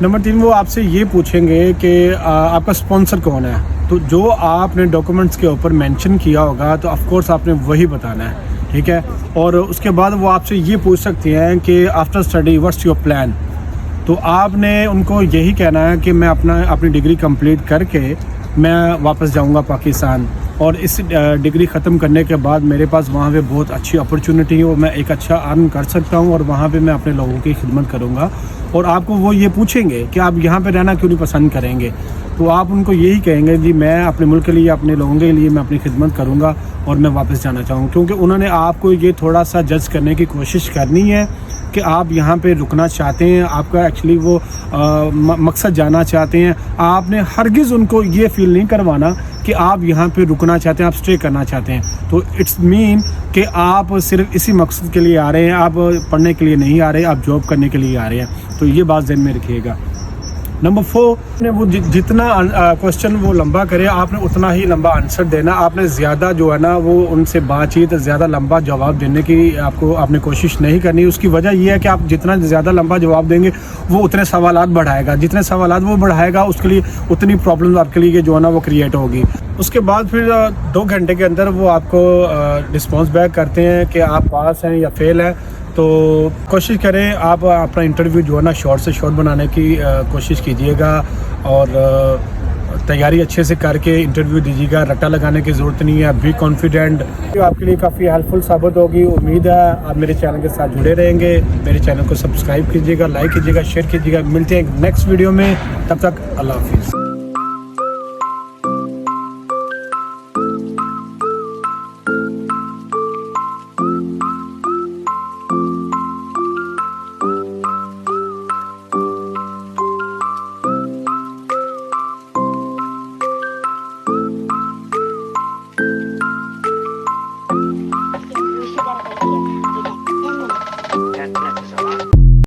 Number 3 वो आपसे ये पूछेंगे कि आपका स्पॉन्सर कौन है। तो जो आपने डॉक्यूमेंट्स के ऊपर मेंशन किया होगा तो ऑफ कोर्स आपने वही बताना है, ठीक है। और उसके बाद वो आपसे ये पूछ सकते हैं कि after study what's your plan. तो आपने उनको यही कहना है कि मैं अपनी डिग्री कंप्लीट करके मैं वापस जाऊंगा पाकिस्तान, और इस डिग्री ख़त्म करने के बाद मेरे पास वहाँ पे बहुत अच्छी अपॉर्चुनिटी है और मैं एक अच्छा अर्न कर सकता हूँ और वहाँ पे मैं अपने लोगों की खिदमत करूँगा। और आपको वो ये पूछेंगे कि आप यहाँ पे रहना क्यों नहीं पसंद करेंगे, तो आप उनको यही कहेंगे जी मैं अपने मुल्क के लिए, अपने लोगों के लिए मैं अपनी खिदमत करूँगा और मैं वापस जाना चाहूँगा। क्योंकि उन्होंने आपको ये थोड़ा सा जज करने की कोशिश करनी है कि आप यहाँ पे रुकना चाहते हैं, आपका एक्चुअली वो मकसद जाना चाहते हैं। आपने हरगिज़ उनको ये फ़ील नहीं करवाना कि आप यहाँ पे रुकना चाहते हैं, आप स्टे करना चाहते हैं। तो इट्स मीन कि आप सिर्फ इसी मकसद के लिए आ रहे हैं, आप पढ़ने के लिए नहीं आ रहे, आप जॉब करने के लिए आ रहे हैं। तो ये बात ज़हन में रखिएगा। नंबर 4 ने वो जितना क्वेश्चन वो लंबा करे आपने उतना ही लंबा आंसर देना। आपने ज़्यादा जो है ना वो उनसे बातचीत, ज़्यादा लंबा जवाब देने की आपने कोशिश नहीं करनी। उसकी वजह ये है कि आप जितना ज़्यादा लंबा जवाब देंगे वो उतने सवालात बढ़ाएगा, जितने सवालात वो बढ़ाएगा उसके लिए उतनी प्रॉब्लम आपके लिए जो है ना वो क्रिएट होगी। उसके बाद फिर 2 घंटे के अंदर वो आपको रिस्पॉन्स बैक करते हैं कि आप पास हैं या फेल हैं। तो कोशिश करें आप अपना इंटरव्यू जो है ना शॉर्ट से शॉर्ट बनाने की कोशिश कीजिएगा और तैयारी अच्छे से करके इंटरव्यू दीजिएगा। रट्टा लगाने की ज़रूरत नहीं है, बी कॉन्फिडेंट। तो आपके लिए काफ़ी हेल्पफुल साबित होगी। उम्मीद है आप मेरे चैनल के साथ जुड़े रहेंगे। मेरे चैनल को सब्सक्राइब कीजिएगा, लाइक कीजिएगा, शेयर कीजिएगा। मिलते हैं नेक्स्ट वीडियो में, तब तक अल्लाह हाफिज़।